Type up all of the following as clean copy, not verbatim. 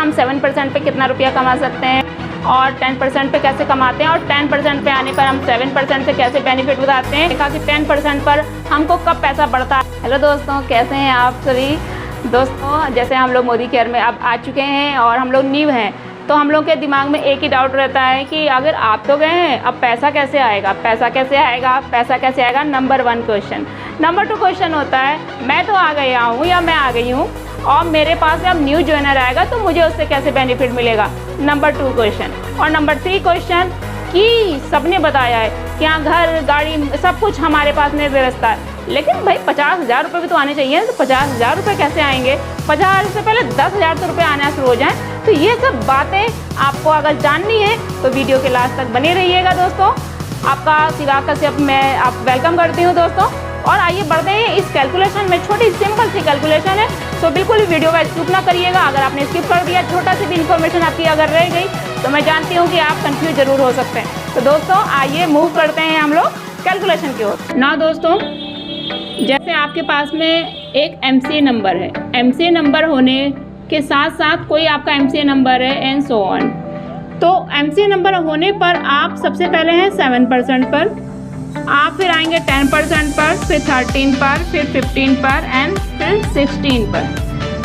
हम 7% पे कितना रुपया कमा सकते हैं और 10% पे कैसे कमाते हैं, और 10% पे आने पर हम 7% से कैसे बेनिफिट उठाते हैं। देखा कि 10% पर हमको कब पैसा बढ़ता है। हेलो दोस्तों, कैसे हैं आप सभी दोस्तों। जैसे हम लोग मोदी केयर में अब आ चुके हैं और हम लोग न्यू हैं, तो हम लोग के दिमाग में एक ही डाउट रहता है कि अगर आप तो गए हैं, अब पैसा कैसे आएगा, पैसा कैसे आएगा, पैसा कैसे आएगा। Number 1 question. नंबर 2 क्वेश्चन होता है, मैं तो आ गया हूँ या मैं आ गई हूँ और मेरे पास में अब न्यू ज्वाइनर आएगा तो मुझे उससे कैसे बेनिफिट मिलेगा। Number 2 question. और नंबर 3 क्वेश्चन कि सबने बताया है कि यहाँ घर गाड़ी सब कुछ हमारे पास में व्यवस्था है, लेकिन भाई 50,000 रुपये भी तो आने चाहिए। तो 50,000 रुपये कैसे आएंगे? 50,000 से पहले 10,000 तो रुपये आना शुरू हो जाएँ। तो ये सब बातें आपको अगर जाननी है तो वीडियो के लास्ट तक बने रहिएगा दोस्तों। आपका शिवा कश्यप मैं आप वेलकम करती हूँ दोस्तों। और आइए बढ़ते हैं इस कैलकुलेशन में। छोटी सिंपल सी कैलकुलेशन है, तो बिल्कुल भी वीडियो का स्किप ना करिएगा। अगर आपने स्किप कर दिया, छोटा सी भी इन्फॉर्मेशन आपकी अगर रह गई, तो मैं जानती हूँ कि आप कंफ्यूज जरूर हो सकते हैं। तो दोस्तों आइए मूव करते हैं हम लोग कैलकुलेशन की ओर। ना दोस्तों, जैसे आपके पास में एक MCA नंबर है, MCA नंबर होने के साथ साथ कोई आपका MCA नंबर है एंड सो ऑन। तो MCA नंबर होने पर आप सबसे पहले हैं 7% पर, आप फिर आएंगे 10% पर, फिर 13 पर, फिर 15 पर एंड फिर 16 पर।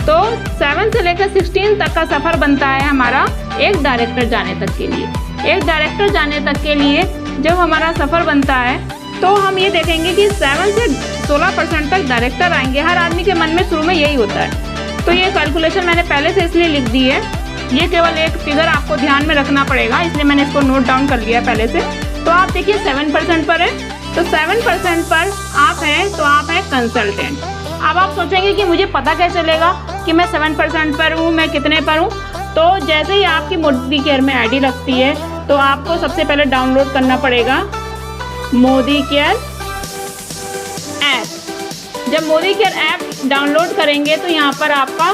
तो 7 से लेकर 16 तक का सफ़र बनता है हमारा एक डायरेक्टर जाने तक के लिए। एक डायरेक्टर जाने तक के लिए जब हमारा सफ़र बनता है तो हम ये देखेंगे कि 7 से 16% तक डायरेक्टर आएंगे। हर आदमी के मन में शुरू में यही होता है। तो ये कैलकुलेशन मैंने पहले से इसलिए लिख दी है, ये केवल एक फिगर आपको ध्यान में रखना पड़ेगा, इसलिए मैंने इसको नोट डाउन कर लिया पहले से। तो आप देखिए 7% पर है, तो 7% पर आप हैं तो आप हैं कंसल्टेंट। अब आप सोचेंगे कि मुझे पता कैसे चलेगा कि मैं 7% पर हूँ, मैं कितने पर हूँ। तो जैसे ही आपकी मोदी केयर में ID लगती है तो आपको सबसे पहले डाउनलोड करना पड़ेगा मोदी केयर ऐप। जब मोदी केयर ऐप डाउनलोड करेंगे तो यहाँ पर आपका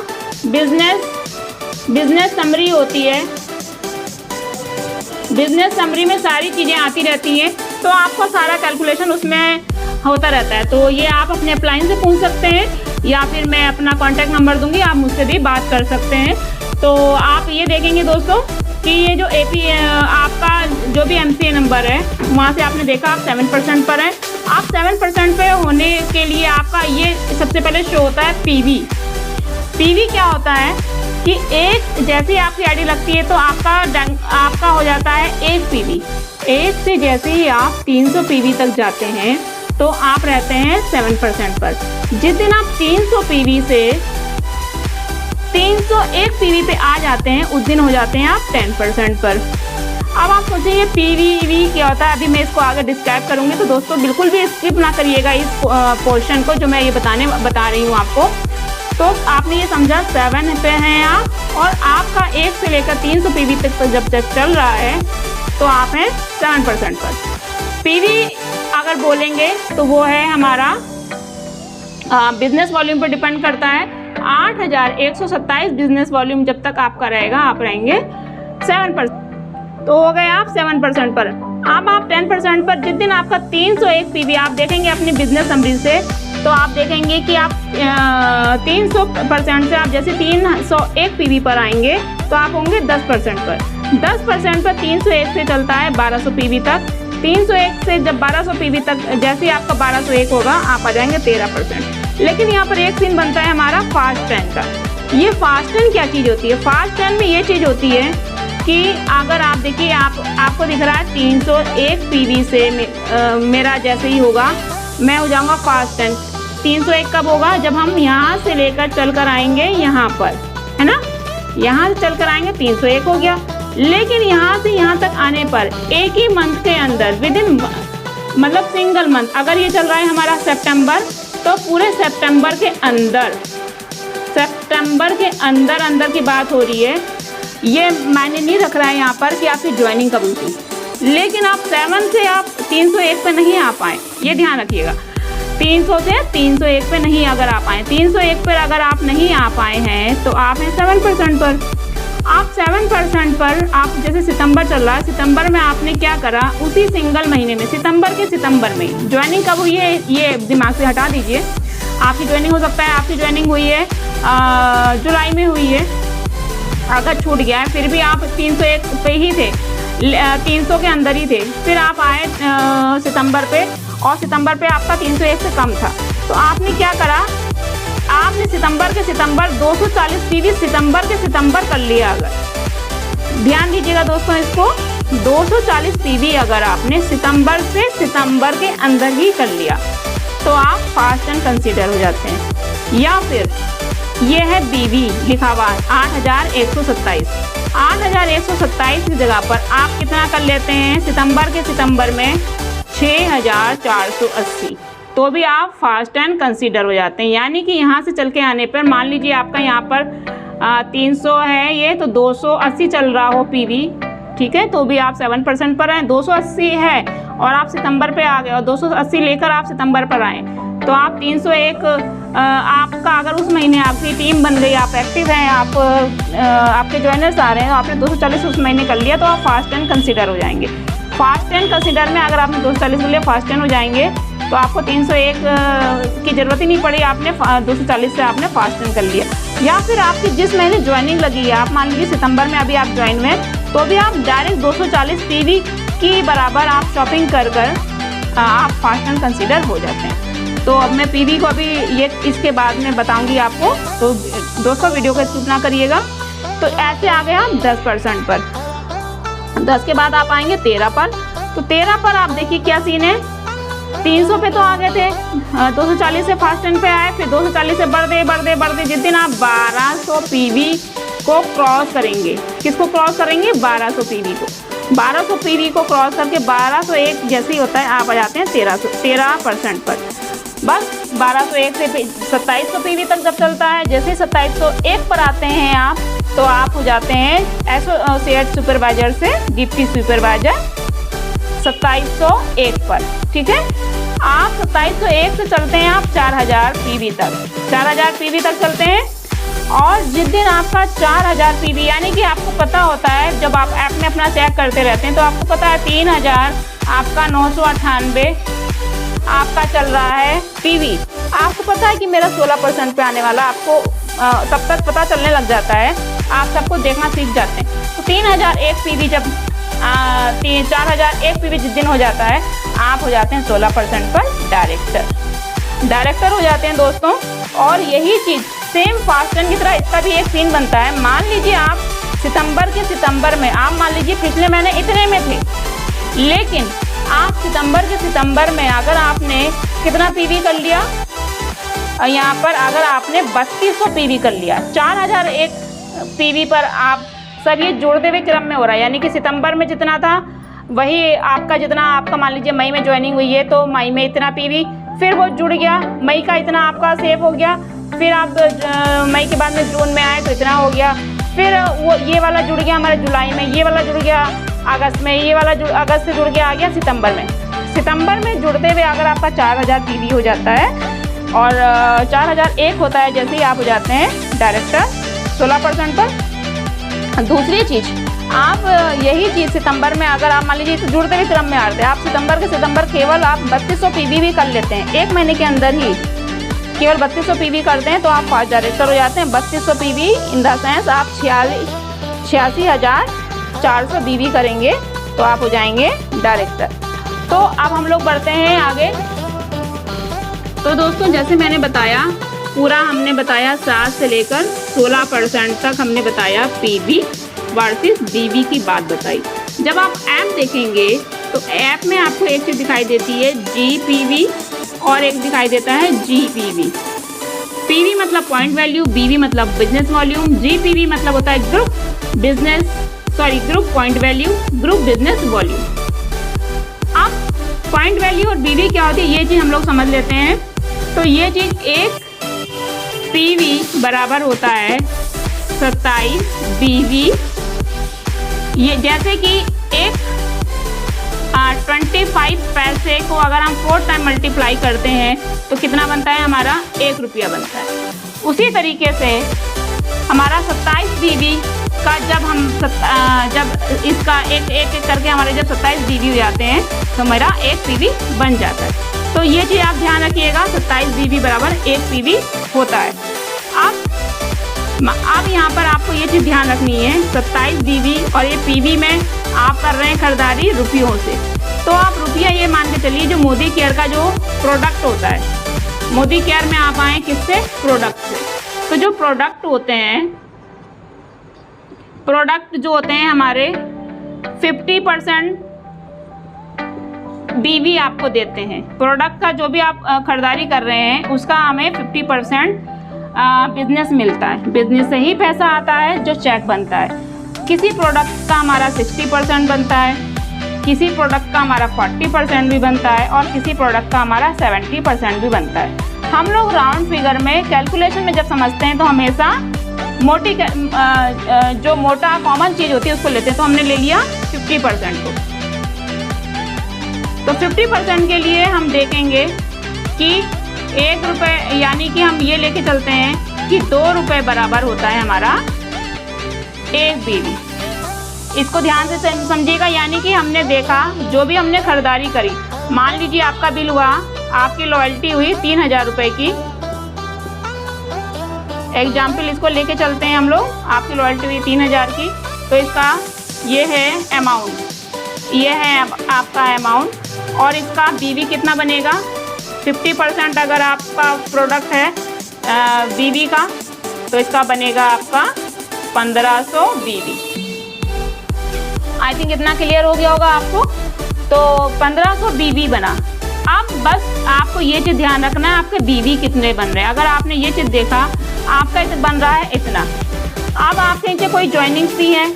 बिजनेस समरी होती है। बिजनेस समरी में सारी चीज़ें आती रहती हैं, तो आपका सारा कैलकुलेशन उसमें होता रहता है। तो ये आप अपने अपलाइन से पूछ सकते हैं या फिर मैं अपना कॉन्टैक्ट नंबर दूंगी, आप मुझसे भी बात कर सकते हैं। तो आप ये देखेंगे दोस्तों कि ये जो आपका जो भी MCA नंबर है वहाँ से आपने देखा आप 7% पर हैं। आप 7% पे होने के लिए आपका ये सबसे पहले शो होता है PV क्या होता है कि एक जैसे ही आपकी ID लगती है तो आपका हो जाता है 1 PV। 1 से जैसे ही आप 300 PV तक जाते हैं तो आप रहते हैं 7% पर। जिस दिन आप 300 PV से 301 PV पे आ जाते हैं उस दिन हो जाते हैं आप 10% पर। अब आप सोचिए PV क्या होता है, अभी मैं इसको आगे डिस्क्राइब करूँगी। तो दोस्तों बिल्कुल भी स्किप ना करिएगा इस पोर्शन को जो मैं ये बता रही हूँ आपको। तो आपने ये समझा 7 पे हैं आप और आपका 1 से लेकर 300 PV तक जब चल रहा है तो आप हैं 7% पर। PV अगर बोलेंगे तो वो है हमारा बिजनेस वॉल्यूम पर डिपेंड करता है। 8,127 बिजनेस वॉल्यूम जब तक आपका रहेगा आप रहेंगे 7%। तो हो गए आप 7% पर। अब आप 10% पर जिस दिन आपका 301 PV आप देखेंगे अपनी बिजनेस समरी से, तो आप देखेंगे कि आप 300% से आप जैसे 301 PV पर आएंगे तो आप होंगे 10% पर। 10% पर 301 से चलता है 1200 PV तक। 301 से जब 1200 PV तक जैसे ही आपका 1201 होगा आप आ जाएंगे 13%। लेकिन यहाँ पर एक सीन बनता है हमारा फास्ट 10 का। ये फास्ट 10 क्या चीज़ होती है? फास्ट 10 में ये चीज़ होती है कि अगर आप देखिए आपको दिख रहा है 301 PV से मेरा जैसे ही होगा मैं हो जाऊँगा फास्ट 10। 301 कब होगा? जब हम यहाँ से लेकर चल कर आएंगे यहाँ पर, है ना, यहाँ से चल कर आएंगे 301 हो गया। लेकिन यहाँ से यहाँ तक आने पर एक ही मंथ के अंदर विदिन मतलब सिंगल मंथ, अगर ये चल रहा है हमारा सितंबर, तो पूरे सितंबर के अंदर की बात हो रही है। ये मायने नहीं रख रहा है यहाँ पर कि आपकी ज्वाइनिंग कब हुई। लेकिन आप 7 से आप 301 पे नहीं आ पाए, ये ध्यान रखिएगा। 300 से 301 पे नहीं अगर आप आए, 301 पर अगर आप नहीं आ पाए हैं तो आप हैं 7% पर। आप 7% पर आप जैसे सितंबर चल रहा है, सितंबर में आपने क्या करा, उसी सिंगल महीने में सितंबर में ज्वाइनिंग कब हुई है ये दिमाग से हटा दीजिए। आपकी ज्वाइनिंग हो सकता है आपकी ज्वाइनिंग हुई है जुलाई में हुई है, अगर छूट गया है फिर भी आप 301 पे ही थे, 300 के अंदर ही थे, फिर आप आए सितंबर पे और सितंबर पे आपका 301 से कम था, तो आपने क्या करा, आपने सितंबर के सितंबर 240 पीवी सितंबर के सितंबर कर लिया। अगर ध्यान दीजिएगा दोस्तों, इसको 240 पीवी अगर आपने सितंबर से सितंबर के अंदर ही कर लिया तो आप फास्ट एंड कंसीडर हो जाते हैं। या फिर ये है बीवी लिखा हुआ 8127, 8127 की जगह पर आप कितना कर लेते हैं, सितंबर के सितंबर में 6480, तो भी आप फास्ट एंड कंसीडर हो जाते हैं। यानी कि यहाँ से चल के आने पर मान लीजिए आपका यहाँ पर 300 है ये, तो 280 चल रहा हो पीवी, ठीक है, तो भी आप 7% पर हैं। 280 है और आप सितंबर पे आ गए और 280 लेकर आप सितंबर पर आए, तो आप 301 आपका अगर उस महीने आपकी टीम बन गई, आप एक्टिव हैं, आपके ज्वाइनर्स आ रहे हैं, तो आपने 240 उस महीने कर लिया, तो आप फास्ट एंड कंसीडर हो जाएंगे। फास्ट एंड कंसीडर में अगर आपने 240 कर लिया फास्ट एंड हो जाएंगे, तो आपको 301 की ज़रूरत ही नहीं पड़ी, आपने 240 से आपने फास्ट एंड कर लिया। या फिर आपकी जिस महीने ज्वाइनिंग लगी है, आप मान लीजिए सितंबर में अभी आप ज्वाइन हुए, तो भी आप डायरेक्ट 240 पीवी की बराबर आप शॉपिंग कर आप फास्ट एंड कंसीडर हो जाते हैं। तो अब मैं पीवी को अभी ये इसके बाद में बताऊंगी आपको, तो दोस्तों वीडियो को स्किप ना करिएगा। तो ऐसे आ गए हम 10% पर, 10 के बाद आप आएंगे 13 पर, तो 13 पर आप देखिए क्या सीन है, 300 पे तो आ गए थे, 240 से फास्ट एंड पे आए, फिर 240 से बढ़ते जिस दिन आप 1200 पीवी को क्रॉस करेंगे, किसको क्रॉस करेंगे, 1200 पीवी को, 1200 पीवी को क्रॉस करके 1201 जैसे ही होता है आप आ जाते हैं 13% पर। बस 1201 से 2700 पीवी तक जब चलता है, जैसे 2701 पर आते हैं आप, तो आप हो जाते हैं एसोसिएट सुपरवाइजर से डिप्टी सुपरवाइजर 2701 पर, ठीक है। आप 2701 से चलते हैं आप 4000 पीवी तक, 4000 पीवी तक चलते हैं। और जिस दिन आपका 4000 पीवी, यानी कि आपको पता होता है जब आप ऐप में अपना चेक करते रहते हैं, तो आपको पता है 3000 आपका 998 आपका चल रहा है पीवी, आपको पता है कि मेरा 16% पे आने वाला, आपको तब तक पता चलने लग जाता है, आप सबको देखना सीख जाते हैं। तो 3001 पीवी जब 4001 पीवी जिस दिन हो जाता है, आप हो जाते हैं 16% पर डायरेक्टर हो जाते हैं दोस्तों। और यही चीज़ सेम फास्ट एंड की तरह इसका भी एक सीन बनता है। मान लीजिए आप सितंबर के सितंबर में, आप मान लीजिए पिछले महीने इतने में थे, लेकिन आप सितंबर के सितंबर में अगर आपने कितना पीवी कर लिया, यहाँ पर अगर आपने 3200 पीवी कर लिया, 4001 पीवी पर आप सब ये जोड़ते हुए क्रम में हो रहा है, यानी कि सितंबर में जितना था वही आपका, जितना आपका मान लीजिए मई में ज्वाइनिंग हुई है, तो मई में इतना पीवी, फिर वो जुड़ गया, मई का इतना आपका सेव हो गया, फिर आप मई के बाद में जून में आए तो इतना हो गया, फिर वो ये वाला जुड़ गया हमारे जुलाई में, ये वाला जुड़ गया अगस्त में, ये वाला अगस्त से जुड़ गया आ गया सितंबर में। सितंबर में जुड़ते हुए अगर आपका 4000 पीवी हो जाता है और 4001 होता है, जैसे ही आप हो जाते हैं डायरेक्टर 16% पर। दूसरी चीज़, आप यही चीज़ सितंबर में अगर आप मान लीजिए जुड़ते हुए क्रम में आते हैं, आप सितंबर के सितंबर केवल आप 3200 पीवी भी कर लेते हैं, एक महीने के अंदर ही केवल 3200 पीवी करते हैं, तो आप फास्ट डायरेक्टर हो जाते हैं। 3200 पीवी इन द सेंस आप 86,400 पीवी करेंगे तो आप हो जाएंगे डायरेक्टर। तो अब हम लोग बढ़ते हैं आगे। तो दोस्तों जैसे मैंने बताया, पूरा हमने बताया 7 से लेकर 16% तक हमने बताया पीवी वर्सेस बीवी की बात बताई। जब आप ऐप देखेंगे तो ऐप में आपको एक चीज़ दिखाई देती है GPV और एक दिखाई देता है GPV। पीवी मतलब पॉइंट वैल्यू, बीवी मतलब बिजनेस वॉल्यूम, GPV मतलब होता है group point value, group business volume. अब पॉइंट वैल्यू और बीवी क्या होती है ये चीज़ हम लोग समझ लेते हैं। तो ये चीज़, एक पीवी बराबर होता है 27 बीवी। ये जैसे कि एक 25 पैसे को अगर हम 4 टाइम मल्टीप्लाई करते हैं तो कितना बनता है हमारा, 1 रुपया बनता है। उसी तरीके से हमारा 27 बीवी का जब इसका एक करके हमारे जब 27 बीवी हो जाते हैं तो मेरा 1 पीवी बन जाता है। तो ये चीज़ आप ध्यान रखिएगा, 27 बीवी बराबर 1 पीवी होता है। अब अब यहाँ पर आपको ये चीज़ ध्यान रखनी है, 27 बीवी और ये पीवी में आप कर रहे हैं खरीदारी रुपयों से, तो आप रुपया ये मान के चलिए जो मोदी केयर का जो प्रोडक्ट होता है, मोदी केयर में आप आए किससे, प्रोडक्ट से। तो जो प्रोडक्ट होते हैं, प्रोडक्ट जो होते हैं हमारे 50% बीवी आपको देते हैं। प्रोडक्ट का जो भी आप खरीदारी कर रहे हैं उसका हमें 50% बिजनेस मिलता है, बिजनेस से ही पैसा आता है जो चेक बनता है। किसी प्रोडक्ट का हमारा 60% बनता है, किसी प्रोडक्ट का हमारा 40% भी बनता है और किसी प्रोडक्ट का हमारा 70% भी बनता है। हम लोग राउंड फिगर में कैलकुलेशन में जब समझते हैं तो हमेशा मोटी जो मोटा कॉमन चीज़ होती है उसको लेते हैं, तो हमने ले लिया 50% को। तो 50% के लिए हम देखेंगे कि 1 रुपये, यानी कि हम ये लेके चलते हैं कि 2 रुपये बराबर होता है हमारा 1 बीवी। इसको ध्यान से समझिएगा, यानी कि हमने देखा जो भी हमने खरीदारी करी, मान लीजिए आपका बिल हुआ, आपकी लॉयल्टी हुई 3000 रुपये की, एग्जाम्पल इसको लेके चलते हैं हम लोग, आपकी लॉयल्टी हुई 3000 की, तो इसका ये है अमाउंट, ये है आपका अमाउंट, और इसका बीवी कितना बनेगा, 50% अगर आपका प्रोडक्ट है बीवी का तो इसका बनेगा आपका 1500 बीवी। आई थिंक इतना क्लियर हो गया होगा आपको। तो 1500 बीवी बना। अब बस आपको ये चीज़ ध्यान रखना है आपके बीवी कितने बन रहे हैं। अगर आपने ये चीज़ देखा आपका बन रहा है इतना, अब आपके नीचे कोई ज्वाइनिंग्स भी हैं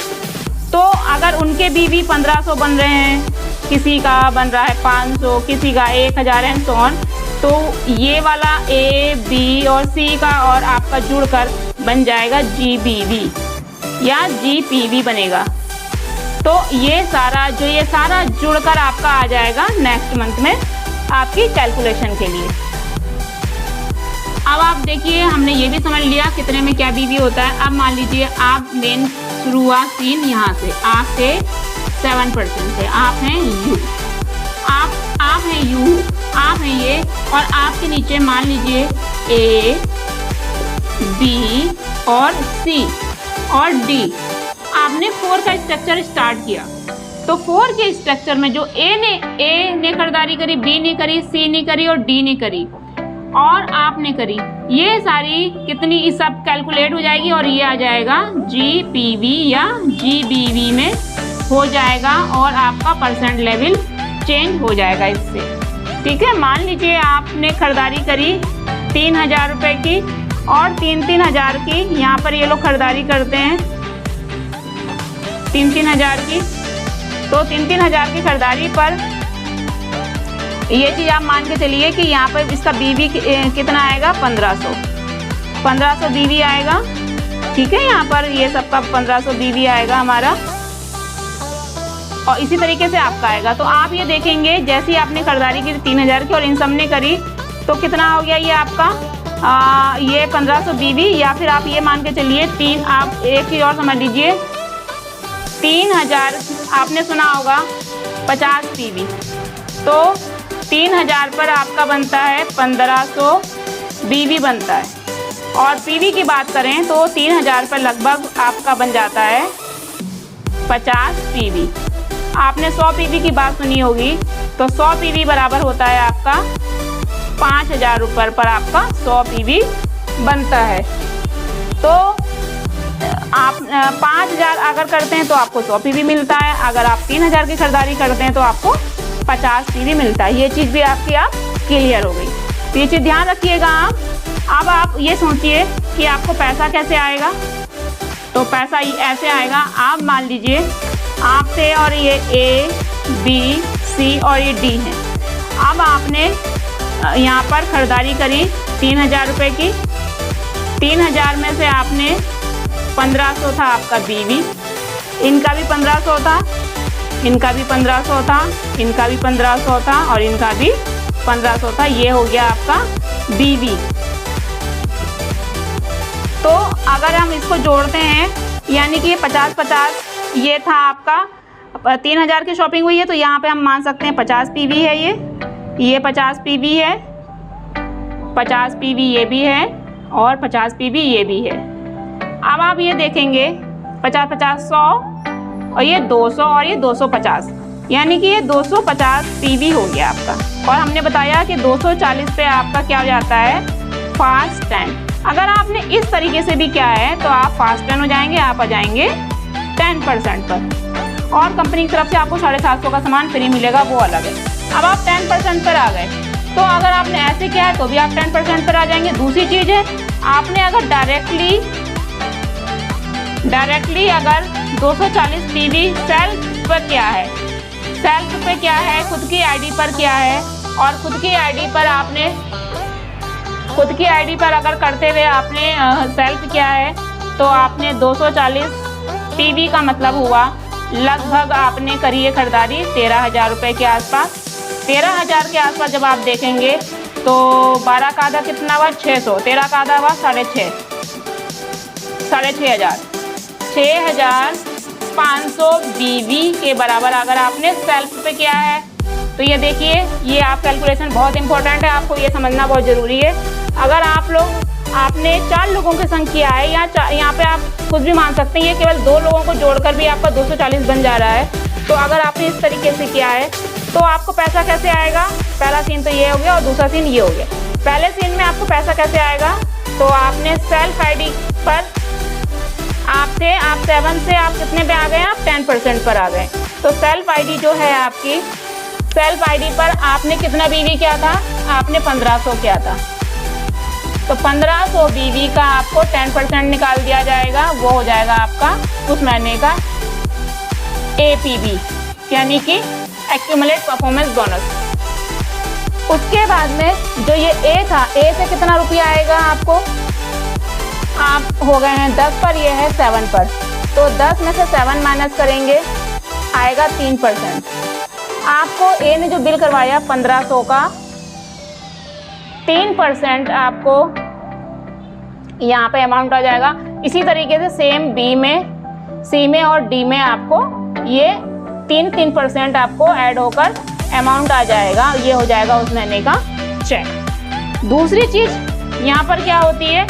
तो अगर उनके बीवी 1500 बन रहे हैं, किसी का बन रहा है 500, किसी का 1000 एंड सो ऑन, तो ये वाला ए, बी और सी का और आपका जुड़कर बन जाएगा GBV या GPV बनेगा। तो ये सारा जुड़कर आपका आ जाएगा नेक्स्ट मंथ में आपकी कैलकुलेशन के लिए। अब आप देखिए हमने ये भी समझ लिया कितने में क्या बीवी होता है। अब मान लीजिए आप मेन शुरू हुआ सीन यहाँ से, आप थे 7% से, आप हैं यू, आप हैं यू, आप हैं ये, और आपके नीचे मान लीजिए ए, बी और सी और डी। आपने 4 का स्ट्रक्चर स्टार्ट किया, तो 4 के स्ट्रक्चर में जो ए ने खरीदारी करी, बी ने करी, सी ने करी और डी ने करी और आपने करी, ये सारी कितनी इस सब कैलकुलेट हो जाएगी और ये आ जाएगा GPV या GBV में हो जाएगा और आपका परसेंट लेवल चेंज हो जाएगा इससे। ठीक है, मान लीजिए आपने खरीदारी करी 3000 रुपये की और 3-3000 की, यहाँ पर ये लोग खरीदारी करते हैं 3-3000 की, तो 3-3000 की खरीदारी पर ये चीज़ आप मान के चलिए कि यहाँ पर इसका बीवी कितना आएगा, 1500 बीवी आएगा। ठीक है, यहाँ पर ये सबका 1500 बीवी आएगा हमारा, और इसी तरीके से आपका आएगा। तो आप ये देखेंगे जैसे ही आपने खरीदारी की 3000 की और इन सब ने करी तो कितना हो गया ये आपका ये 1500 बीवी, या फिर आप ये मान के चलिए आप एक चीज़ और समझ लीजिए, 3000 आपने सुना होगा 50 पीवी, तो 3000 पर आपका बनता है 1500 बीवी बनता है। और पीवी की बात करें तो 3000 पर लगभग आपका बन जाता है 50 पीवी। आपने 100 पीवी की बात सुनी होगी, तो 100 पीवी बराबर होता है आपका 5000 रुपये पर आपका 100 पीवी बनता है। तो आप 5000 अगर करते हैं तो आपको 100 पीवी मिलता है, अगर आप 3000 की खरीदारी करते हैं तो आपको 50 पीवी मिलता है। ये चीज़ भी आपकी क्लियर हो गई, तो ये चीज़ ध्यान रखिएगा आप। अब आप ये सोचिए कि आपको पैसा कैसे आएगा, तो पैसा ऐसे आएगा। आप मान लीजिए आप थे और ये ए, बी, सी और ये डी हैं। अब आपने यहाँ पर खरीदारी करी 3000 रुपये की, 3000 में से आपने 1500 था आपका बीवी, इनका भी 1500 था, इनका भी 1500 था, इनका भी 1500 था और इनका भी 1500 था। ये हो गया आपका बीवी। तो अगर हम इसको जोड़ते हैं यानी कि 50-50 ये था आपका 3000 की शॉपिंग हुई है, तो यहाँ पे हम मान सकते हैं 50 पीवी है, ये 50 पीवी है, 50 पीवी ये भी है और 50 पीवी ये भी है। अब आप ये देखेंगे 50-50 100 और ये 200 और ये 250, यानी कि ये 250 पीवी हो गया आपका। और हमने बताया कि 240 पे आपका क्या हो जाता है, फास्ट 10। अगर आपने इस तरीके से भी क्या है तो आप फास्ट 10 हो जाएंगे, आप आ जाएंगे 10% पर। और कंपनी की तरफ से आपको 750 का सामान फ्री मिलेगा, वो अलग है। अब आप 10% पर आ गए, तो अगर आपने ऐसे किया है तो भी आप 10% पर आ जाएंगे। दूसरी चीज़ है, आपने अगर डायरेक्टली अगर 240 पीवी सेल्फ पर क्या है, सेल्फ पे क्या है, खुद की आईडी पर क्या है, और खुद की आईडी पर अगर करते हुए आपने सेल्फ क्या है, तो आपने 240 पीवी का मतलब हुआ लगभग आपने करी है खरीदारी 13,000 रुपये के आसपास। 13,000 के आसपास जब आप देखेंगे तो 12 का आधा कितना हुआ, 600, 13 का आधा हुआ 6,500, 6,500 बीवी के बराबर अगर आपने सेल्फ पे किया है। तो ये देखिए, ये आप कैलकुलेशन बहुत इंपॉर्टेंट है, आपको ये समझना बहुत ज़रूरी है। अगर आपने 4 लोगों के संग किया है, या यहाँ पे आप कुछ भी मान सकते हैं, ये केवल 2 लोगों को जोड़कर भी आपका 240 बन जा रहा है। तो अगर आपने इस तरीके से किया है तो आपको पैसा कैसे आएगा, पहला सीन तो ये हो गया और दूसरा सीन ये हो गया। पहले सीन में आपको पैसा कैसे आएगा, तो आपने सेल्फ आईडी पर आप 7 से आप कितने पे आ गए, आप 10% पर आ गए। तो सेल्फ आईडी जो है आपकी, सेल्फ आईडी पर आपने कितना बीवी किया था, आपने 1500 किया था। तो 1500 बीवी का आपको 10% निकाल दिया जाएगा, वो हो जाएगा आपका उस महीने का APB, यानी कि एक्यूमुलेट परफॉर्मेंस बोनस। उसके बाद में जो ये A था, A से कितना रुपया आएगा आपको, आप हो गए हैं 10 पर, ये है 7 पर, तो 10 में से 7 माइनस करेंगे, आएगा 3%। आपको A ने जो बिल करवाया 1500 का, 3% आपको यहाँ पे अमाउंट आ जाएगा। इसी तरीके से सेम B में, C में और D में आपको ये 3% आपको ऐड होकर अमाउंट आ जाएगा, ये हो जाएगा उस महीने का चेक। दूसरी चीज़ यहाँ पर क्या होती है,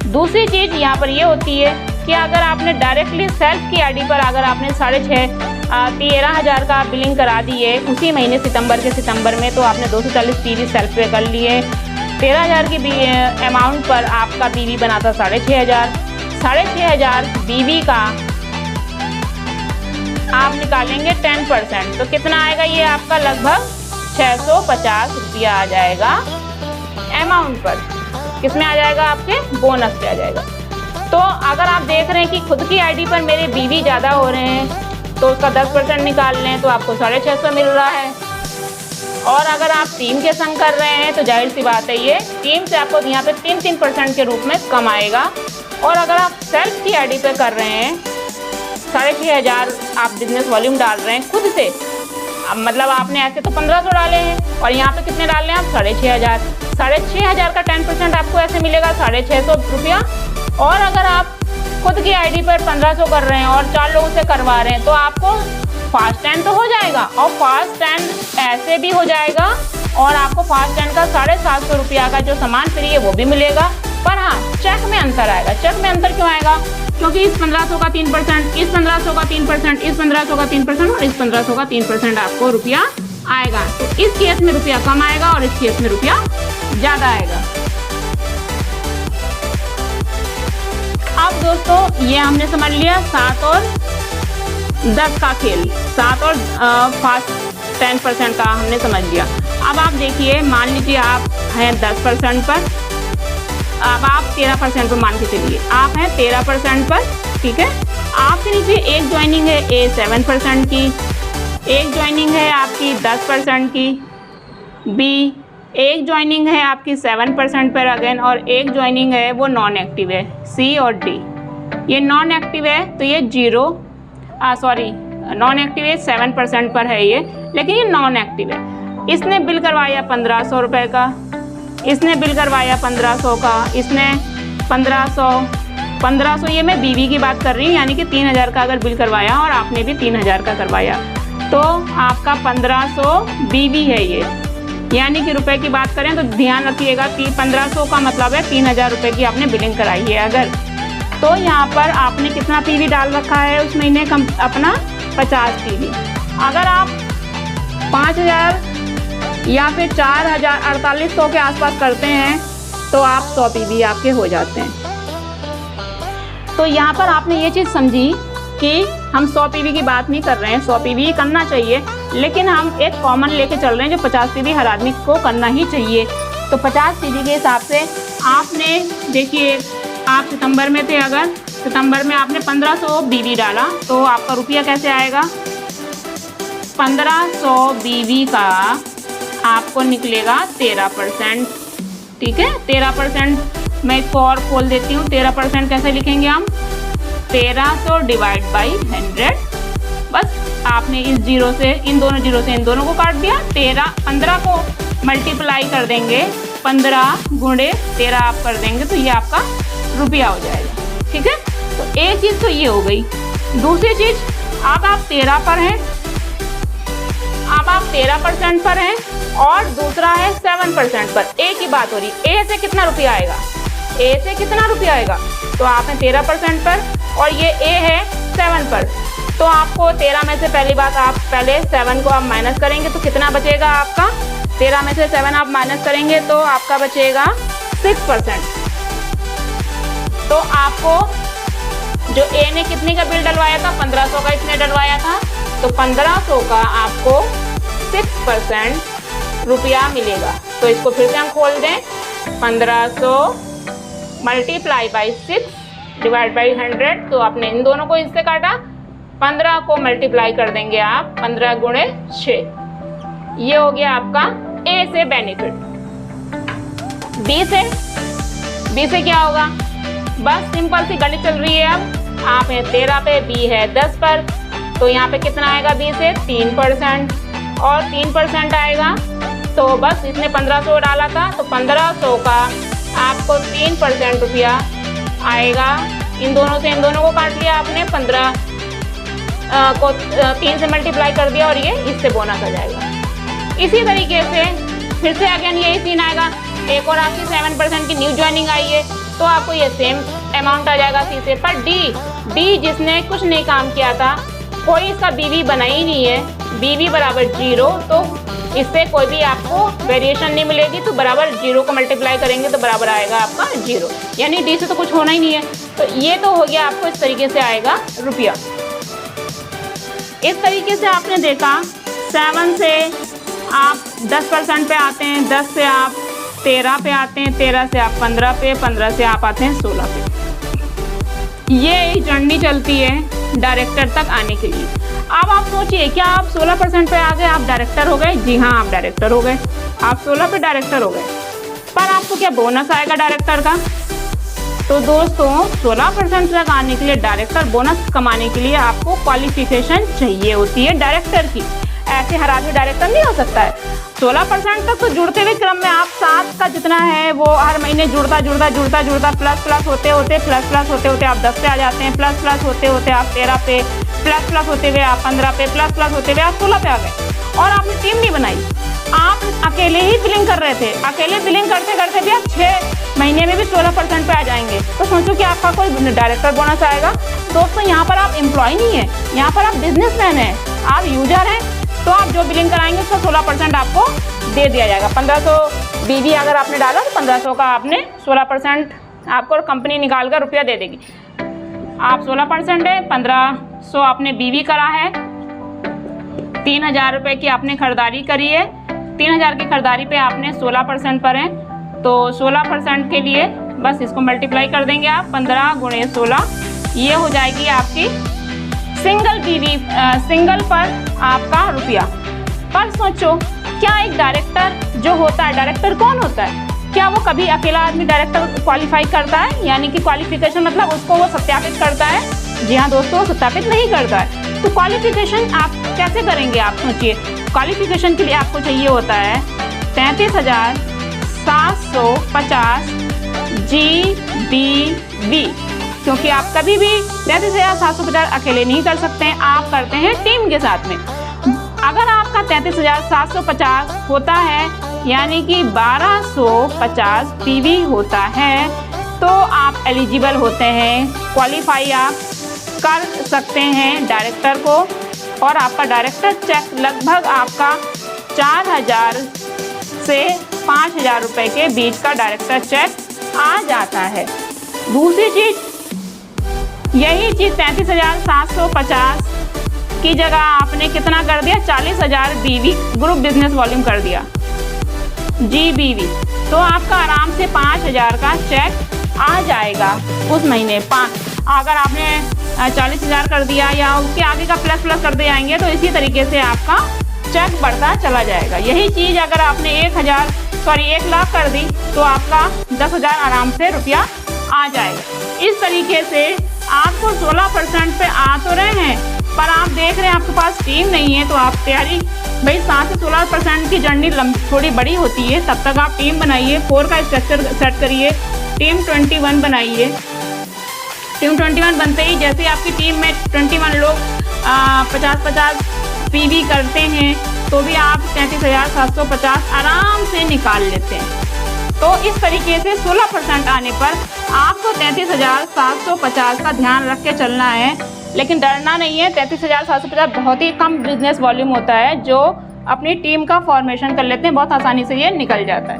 दूसरी चीज़ यहाँ पर ये होती है कि अगर आपने डायरेक्टली सेल्फ की आईडी पर अगर आपने 13,500 का बिलिंग करा दी है उसी महीने सितंबर में, तो आपने 240 पीवी सेल्फ पे कर लिए। 13,000 की अमाउंट पर आपका पीवी बना था 6,500। 6,500 बीवी का आप निकालेंगे 10%, तो कितना आएगा, ये आपका लगभग 650 रुपया आ जाएगा अमाउंट पर। किसमें आ जाएगा, आपके बोनस पे आ जाएगा। तो अगर आप देख रहे हैं कि खुद की आईडी पर मेरे बीवी ज़्यादा हो रहे हैं, तो उसका 10% निकाल लें तो आपको 650 मिल रहा है। और अगर आप टीम के संग कर रहे हैं तो जाहिर सी बात है, ये टीम से आपको यहाँ पे 3% के रूप में कम आएगा। और अगर आप सेल्फ की आईडी पे कर रहे हैं, 6,500 आप बिजनेस वॉल्यूम डाल रहे हैं खुद से, अब मतलब आपने ऐसे तो 1500 डाले हैं और यहाँ पे कितने डाल रहे हैं आप, 6,500। 6,500 का 10% आपको ऐसे मिलेगा 650 रुपया। और अगर आप खुद की आईडी पर 1500 कर रहे हैं और 4 लोगों से करवा रहे हैं, तो आपको फास्ट 10 तो हो जाएगा, और फास्ट 10 ऐसे भी हो जाएगा, और आपको फास्ट 10 का 750 रुपया का जो सामान फ्री है वो भी मिलेगा। पर हाँ, चेक में अंतर आएगा। चेक में अंतर क्यों आएगा, क्योंकि इस 1500 का 3%, इस 1500 का 3%, इस 1500 का 3% और इस 1500 का 3% आपको रुपया आएगा। तो इस केस में रुपया कम आएगा और इस केस में रुपया ज़्यादा आएगा। अब दोस्तों ये हमने समझ लिया 7 और 10 का खेल, 7 और फास्ट 10% का हमने समझ लिया। अब आप देखिए, मान लीजिए आप हैं 10% पर, अब आप 13% पर मान के चलिए, आप हैं 13% पर, ठीक है। आपके नीचे एक ज्वाइनिंग है A 7% की, एक ज्वाइनिंग है आपकी 10% की, B एक ज्वाइनिंग है आपकी 7% पर अगेन, और एक ज्वाइनिंग है वो नॉन एक्टिव है, C और D। ये नॉन एक्टिव है तो ये नॉन एक्टिव है 7% पर है ये, लेकिन ये नॉन एक्टिव है। इसने बिल करवाया 1500 रुपये का, इसने बिल करवाया 1500 का, इसने 1500 ये मैं बीवी की बात कर रही हूँ, यानी कि 3000 का अगर बिल करवाया और आपने भी 3000 का करवाया, तो आपका 1500 बीवी है ये। यानी कि रुपए की बात करें तो ध्यान रखिएगा कि 1500 का मतलब है 3000 रुपये की आपने बिलिंग कराई है। अगर तो यहाँ पर आपने कितना पीवी डाल रखा है उस महीने का अपना 50 पीवी। अगर आप 5000 या फिर 4800 के आसपास करते हैं तो आप 100 पीवी आपके हो जाते हैं। तो यहाँ पर आपने ये चीज़ समझी कि हम 100 पीवी की बात नहीं कर रहे हैं, 100 पीवी करना चाहिए, लेकिन हम एक कॉमन लेके चल रहे हैं जो 50 पीवी हर आदमी को करना ही चाहिए। तो 50 पीवी के हिसाब से आपने देखिए, आप सितंबर में थे, अगर सितंबर में आपने 1500 बीवी डाला तो आपका रुपया कैसे आएगा, 1500 बीवी का आपको निकलेगा 13%। ठीक है, 13%। मैं इसको और खोल देती हूँ। 13% कैसे लिखेंगे हम, 1300 डिवाइड बाई 100। बस आपने इस जीरो से, इन दोनों जीरो से इन दोनों को काट दिया। 15 को मल्टीप्लाई कर देंगे, 15 गुणे 13 आप कर देंगे तो ये आपका रुपया हो जाएगा। ठीक है, तो एक चीज़ तो ये हो गई। दूसरी चीज़, अब आप 13 पर हैं, अब आप 13% पर हैं और दूसरा है 7% पर। ए की बात हो रही, ए से कितना रुपया आएगा, ए से कितना रुपया आएगा, तो आपने 13% पर और ये ए है 7 पर। तो आपको 13 में से पहली बात, आप पहले 7 को आप माइनस करेंगे तो कितना बचेगा आपका, 13 में से 7 आप माइनस करेंगे तो आपका बचेगा 6%। तो आपको जो ए ने कितने का बिल डलवाया था, 1500 का इसने डलवाया था, तो 1500 का आपको 6% रुपया मिलेगा। तो इसको फिर से हम खोल दें, 1500 मल्टीप्लाई बाई 6 डिवाइड बाई 100। तो आपने इन दोनों को इससे काटा, 15 को मल्टीप्लाई कर देंगे आप 15 गुणे 6। ये हो गया आपका ए से बेनिफिट। बी से क्या होगा, बस सिंपल सी गणित चल रही है। अब आप है 13 पे, बी है 10 पर, तो यहाँ पे कितना आएगा बी से, 3% और 3% आएगा। तो बस इसने 1500 डाला था तो 1500 का आपको 3% रुपया आएगा। इन दोनों से इन दोनों को काट लिया आपने, 15 को 3 से मल्टीप्लाई कर दिया और ये इससे बोनस आ जाएगा। इसी तरीके से फिर से अगेन यही सीन आएगा। एक और आपकी 7% की न्यू ज्वाइनिंग आई है तो आपको ये सेम अमाउंट आ जाएगा सी से। पर डी जिसने कुछ नहीं काम किया था, कोई इसका बीवी बना ही नहीं है, बीवी बराबर 0, तो इससे कोई भी आपको वेरिएशन नहीं मिलेगी। तो बराबर 0 को मल्टीप्लाई करेंगे तो बराबर आएगा आपका 0, यानी डी से तो कुछ होना ही नहीं है। तो ये तो हो गया, आपको इस तरीके से आएगा रुपया। इस तरीके से आपने देखा 7 से आप 10% पे आते हैं, 10 से आप 13 पे आते हैं, 13 से आप 15 पे, 15 से आप आते हैं 16 पे। ये जर्नी चलती है डायरेक्टर तक आने के लिए। अब आप सोचिए, क्या आप 16% पे आ गए, आप डायरेक्टर हो गए? जी हाँ, आप डायरेक्टर हो गए, आप 16 पे डायरेक्टर हो गए। पर आपको क्या बोनस आएगा डायरेक्टर का? तो दोस्तों 16% तक आने के लिए, डायरेक्टर बोनस कमाने के लिए आपको क्वालिफिकेशन चाहिए होती है डायरेक्टर की। ऐसे हर आदमी डायरेक्टर नहीं हो सकता है। 16% तक तो जुड़ते हुए क्रम में आप 7 का जितना है वो हर महीने जुड़ता प्लस होते होते आप 10 पे आ जाते हैं, प्लस होते होते आप 13 पे, प्लस होते हुए आप 15 पे, प्लस होते हुए आप 16 पे आ गए। और आपने टीम नहीं बनाई, आप अकेले ही बिलिंग कर रहे थे। अकेले बिलिंग करते करते भी आप 6 महीने में भी 16% पे आ जाएंगे। तो सोचो कि आपका कोई डायरेक्टर बोनस आएगा। दोस्तों यहाँ पर आप एम्प्लॉय नहीं है, यहाँ पर आप बिजनेसमैन हैं, आप यूजर हैं। तो आप जो बिलिंग कराएंगे उसका 16% आपको दे दिया जाएगा। 1500 बीवी अगर आपने डाला तो 1500 का आपने 16% आपको कंपनी निकाल कर रुपया दे देगी। आप 16% है, 1500 आपने बीवी करा है, 3000 रुपये की आपने खरीदारी करी है, 3000 की खरीदारी पे आपने 16% पर हैं। तो 16% के लिए बस इसको मल्टीप्लाई कर देंगे आप, 15 गुणे 16, ये हो जाएगी आपकी सिंगल बीवी, सिंगल पर आपका रुपया। पर सोचो, क्या एक डायरेक्टर जो होता है, डायरेक्टर कौन होता है? क्या वो कभी अकेला आदमी डायरेक्टर क्वालिफाई करता है? यानी कि क्वालिफिकेशन मतलब उसको वो सत्यापित करता है? जी हाँ दोस्तों, सत्यापित नहीं करता है। तो क्वालिफिकेशन आप कैसे करेंगे? आप सोचिए, क्वालिफिकेशन के लिए आपको चाहिए होता है 33,750 GBV, क्योंकि आप कभी भी 33,750 अकेले नहीं कर सकते हैं, आप करते हैं टीम के साथ में। अगर आपका 33,750 होता है, यानी कि 1250 PV होता है, तो आप एलिजिबल होते हैं क्वालिफाई आप कर सकते हैं डायरेक्टर को, और आपका डायरेक्टर चेक लगभग आपका 4,000 से 5,000 रुपये के बीच का डायरेक्टर चेक आ जाता है। दूसरी चीज़, यही चीज़ 33,750 की जगह आपने कितना कर दिया, 40,000 BV ग्रुप बिजनेस वॉल्यूम कर दिया, GBV, तो आपका आराम से 5,000 का चेक आ जाएगा उस महीने। अगर आपने 40,000 कर दिया या उसके आगे का प्लस कर दे आएंगे तो इसी तरीके से आपका चेक बढ़ता चला जाएगा। यही चीज़ अगर आपने 1 लाख कर दी तो आपका 10,000 आराम से रुपया आ जाएगा। इस तरीके से आपको 16% पे आ तो रहे हैं, पर आप देख रहे हैं आपके पास टीम नहीं है, तो आप तैयारी भाई 7 से 16% की जर्नी थोड़ी बड़ी होती है। तब तक आप टीम बनाइए, 4 का स्ट्रक्चर सेट करिए, टीम 21 बनाइए। टीम 21 बनते ही जैसे आपकी टीम में 21 लोग 50-50 PV करते हैं तो भी आप 33,750 आराम से निकाल लेते हैं। तो इस तरीके से 16% आने पर आपको 33,750 का ध्यान रख के चलना है, लेकिन डरना नहीं है। 33,750 बहुत ही कम बिजनेस वॉल्यूम होता है, जो अपनी टीम का फॉर्मेशन कर लेते हैं, बहुत आसानी से ये निकल जाता है।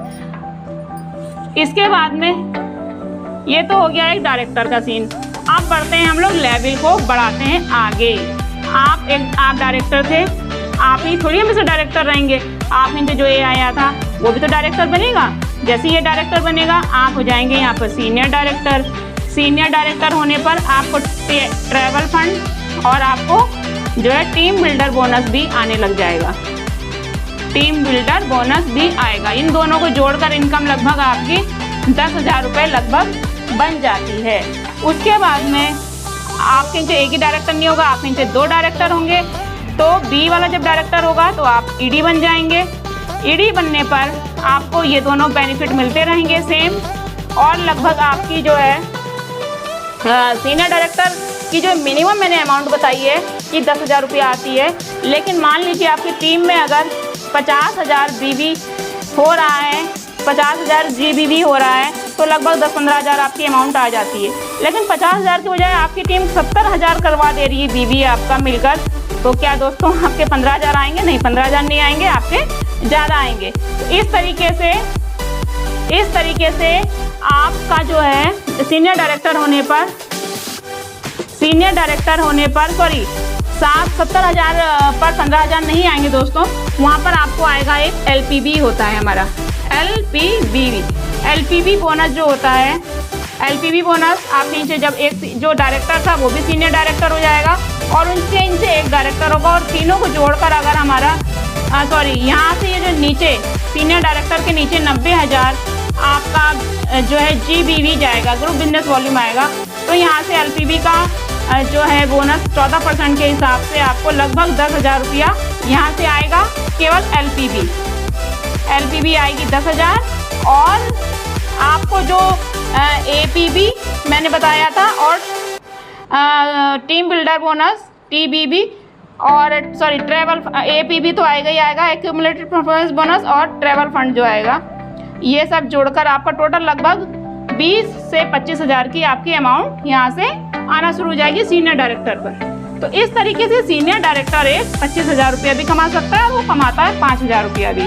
इसके बाद में ये तो हो गया एक डायरेक्टर का सीन। अब बढ़ते हैं हम लोग लेवल को बढ़ाते हैं आगे। आप डायरेक्टर थे, आप ही थोड़ी हमेशा डायरेक्टर रहेंगे। आप में जो ये आया था वो भी तो डायरेक्टर बनेगा। जैसे ये डायरेक्टर बनेगा आप हो जाएंगे यहाँ पर सीनियर डायरेक्टर। सीनियर डायरेक्टर होने पर आपको ट्रैवल फंड और आपको जो है टीम बिल्डर बोनस भी आने लग जाएगा। टीम बिल्डर बोनस भी आएगा। इन दोनों को जोड़कर इनकम लगभग आपकी 10,000 रुपये लगभग बन जाती है। उसके बाद में आपके नीचे एक ही डायरेक्टर नहीं होगा, आपके नीचे 2 डायरेक्टर होंगे। तो B वाला जब डायरेक्टर होगा तो आप ED बन जाएंगे। ED बनने पर आपको ये दोनों बेनिफिट मिलते रहेंगे सेम, और लगभग आपकी जो है सीनियर डायरेक्टर की जो मिनिमम मैंने अमाउंट बताई है कि 10,000 रुपया आती है। लेकिन मान लीजिए आपकी टीम में अगर 50,000 BV हो रहा है, 50,000 GBV हो रहा है, तो लगभग 10-15 हज़ार आपकी अमाउंट आ जाती है। लेकिन 50,000 की बजाय आपकी टीम 70,000 करवा दे रही है BV आपका मिलकर, तो क्या दोस्तों आपके 15,000 आएंगे? नहीं, 15,000 नहीं आएंगे, आपके ज़्यादा आएंगे। तो इस तरीके से आपका जो है सीनियर डायरेक्टर होने पर 70,000 पर 15,000 नहीं आएंगे दोस्तों। वहाँ पर आपको आएगा एक LPB होता है हमारा, LPB बोनस जो होता है। LPB बोनस आप नीचे जब एक जो डायरेक्टर था वो भी सीनियर डायरेक्टर हो जाएगा, और उनके नीचे एक डायरेक्टर होगा, और तीनों को जोड़कर अगर हमारा यहाँ से ये जो नीचे सीनियर डायरेक्टर के नीचे 90,000 आपका जो है GBV जाएगा, ग्रुप बिजनेस वॉल्यूम आएगा। तो यहाँ से LPB का जो है बोनस 14% के हिसाब से आपको लगभग 10,000 रुपया यहाँ से आएगा। केवल LPB आएगी 10,000, और आपको जो APB मैंने बताया था, और टीम बिल्डर बोनस TBB और ट्रैवल APB तो आएगा ही आएगा, एक्यूमुलेटेड परफॉर्मेंस बोनस और ट्रैवल फंड जो आएगा, ये सब जोड़कर आपका टोटल लगभग 20 से 25,000 की आपकी अमाउंट यहाँ से आना शुरू हो जाएगी सीनियर डायरेक्टर पर। तो इस तरीके से सीनियर डायरेक्टर एक 25,000 रुपया भी कमा सकता है, वो कमाता है 5,000 रुपया भी।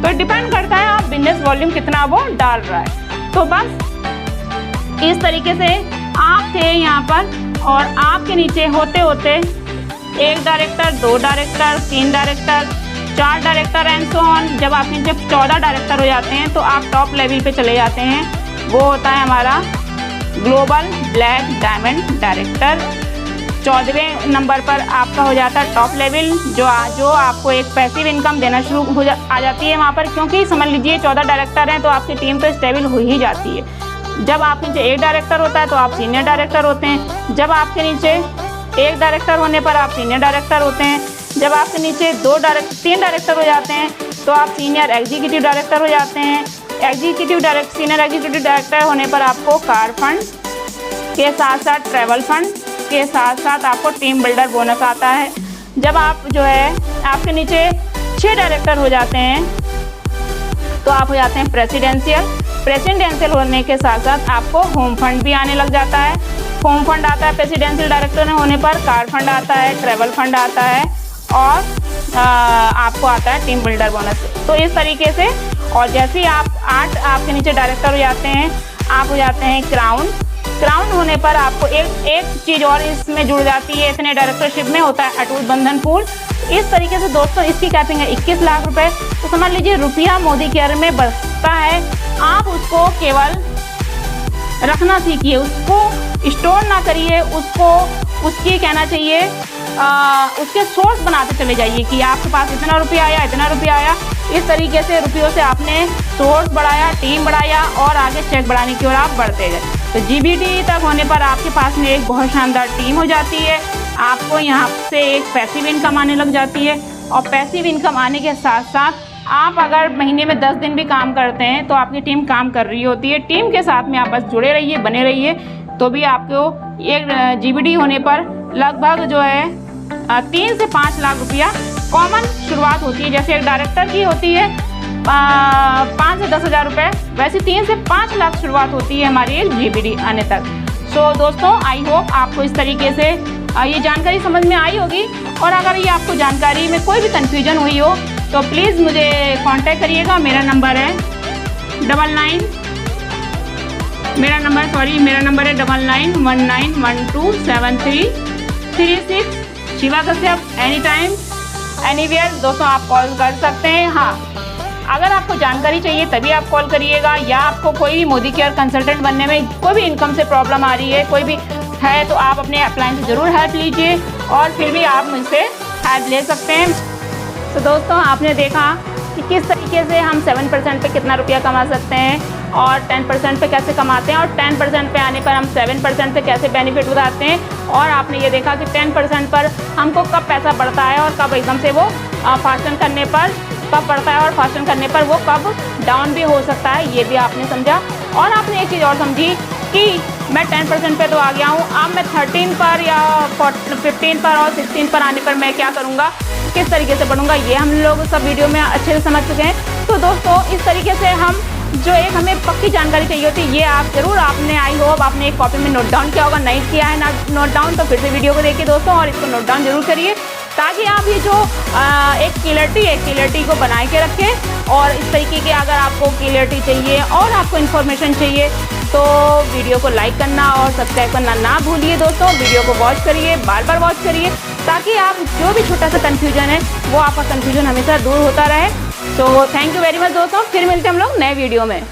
तो डिपेंड करता है आप बिजनेस वॉल्यूम कितना वो डाल रहा है। तो बस इस तरीके से आप थे यहाँ पर, और आपके नीचे होते होते 1 director, 2 director, 3 director, 4 director and so on. जब आप नीचे 14 डायरेक्टर हो जाते हैं तो आप टॉप लेवल पे चले जाते हैं। वो होता है हमारा ग्लोबल ब्लैक डायमंड डायरेक्टर। 14वें नंबर पर आपका हो जाता है टॉप लेवल, जो आपको एक पैसिव इनकम देना शुरू आ जाती है वहाँ पर, क्योंकि समझ लीजिए 14 डायरेक्टर हैं तो आपकी टीम तो स्टेबल हो ही जाती है। जब आपके नीचे 1 डायरेक्टर होता है तो आप सीनियर डायरेक्टर होते हैं। जब आपके नीचे 1 डायरेक्टर होने पर आप सीनियर डायरेक्टर होते हैं। जब आपके नीचे 3 डायरेक्टर हो जाते हैं तो आप सीनियर एग्जीक्यूटिव डायरेक्टर हो जाते हैं। सीनियर एग्जीक्यूटिव डायरेक्टर होने पर आपको कार फंड के साथ साथ ट्रैवल फंड के साथ साथ आपको टीम बिल्डर बोनस आता है। जब आप जो है आपके नीचे 6 डायरेक्टर हो जाते हैं तो आप हो जाते हैं प्रेसिडेंशियल होने के साथ साथ आपको होम फंड भी आने लग जाता है। होम फंड आता है प्रेसिडेंशियल डायरेक्टर होने पर, कार फंड आता है, ट्रैवल फंड आता है और आपको आता है टीम बिल्डर बोनस। तो इस तरीके से, और जैसे ही आप 8 आपके नीचे डायरेक्टर हो जाते हैं, आप हो जाते हैं क्राउन होने पर आपको एक चीज़ और इसमें जुड़ जाती है, इतने डायरेक्टरशिप में होता है अटूट बंधन पूल। इस तरीके से दोस्तों इसकी कैपिंग है 21 लाख रुपए। तो समझ लीजिए रुपया मोदी केयर में बचता है, आप उसको केवल रखना सीखिए, उसको स्टोर ना करिए, उसकी कहना चाहिए उसके सोर्स बनाते चले जाइए कि आपके पास इतना रुपया आया, इतना रुपया आया। इस तरीके से रुपयों से आपने सोर्स बढ़ाया, टीम बढ़ाया और आगे चेक बढ़ाने की ओर आप बढ़ते गए। तो जीबीडी तक होने पर आपके पास में एक बहुत शानदार टीम हो जाती है, आपको यहाँ से एक पैसिव इनकम आने लग जाती है। और पैसिव इनकम आने के साथ साथ आप अगर महीने में 10 दिन भी काम करते हैं तो आपकी टीम काम कर रही होती है, टीम के साथ में आप बस जुड़े रहिए, बने रहिए, तो भी आपको एक जीबीडी होने पर लगभग जो है 3 से 5 लाख रुपया कॉमन शुरुआत होती है। जैसे एक डायरेक्टर की होती है 5 से 10 हज़ार रुपये, वैसे 3 से 5 लाख शुरुआत होती है हमारी एक जीबीडी आने तक। सो दोस्तों आई होप आपको इस तरीके से ये जानकारी समझ में आई होगी। और अगर ये आपको जानकारी में कोई भी कन्फ्यूजन हुई हो तो प्लीज़ मुझे कांटेक्ट करिएगा। मेरा नंबर है 9919127336। Shiva Kashyap, any time anywhere दोस्तों आप कॉल कर सकते हैं। हाँ, अगर आपको जानकारी चाहिए तभी आप कॉल करिएगा, या आपको कोई भी मोदी केयर कंसल्टेंट बनने में कोई भी इनकम से प्रॉब्लम आ रही है, कोई भी है, तो आप अपने अपलाइन से ज़रूर हेल्प लीजिए और फिर भी आप मुझसे हेल्प ले सकते हैं। तो दोस्तों आपने देखा कि किस तरीके से हम 7% पे कितना रुपया कमा सकते हैं और 10% पे कैसे कमाते हैं, और 10% पे आने पर हम 7% से कैसे बेनिफिट उठाते हैं। और आपने ये देखा कि 10% पर हमको कब पैसा बढ़ता है और कब एकदम से वो फास्टन करने पर कब बढ़ता है और फास्टन करने पर वो कब डाउन भी हो सकता है, ये भी आपने समझा। और आपने एक चीज़ और समझी कि मैं 10% पे तो आ गया हूँ, अब मैं 13 पर या 15 पर और 16 पर आने पर मैं क्या करूँगा, किस तरीके से बढ़ूँगा, ये हम लोग सब वीडियो में अच्छे से समझ चुके हैं। तो दोस्तों इस तरीके से हम जो एक हमें पक्की जानकारी चाहिए होती है, ये आप ज़रूर आपने आई होप आपने एक कॉपी में नोट डाउन किया होगा, नहीं किया है नोट डाउन तो फिर से वीडियो को देखिए दोस्तों और इसको नोट डाउन जरूर करिए, ताकि आप ये जो एक क्लियरिटी को बना के रखें। और इस तरीके के अगर आपको क्लियरिटी चाहिए और आपको इन्फॉर्मेशन चाहिए तो वीडियो को लाइक करना और सब्सक्राइब करना ना भूलिए दोस्तों। वीडियो को वॉच करिए, बार बार वॉच करिए, ताकि आप जो भी छोटा सा कन्फ्यूजन है वो आपका कन्फ्यूजन हमेशा दूर होता रहे। तो थैंक यू वेरी मच दोस्तों, फिर मिलते हैं हम लोग नए वीडियो में।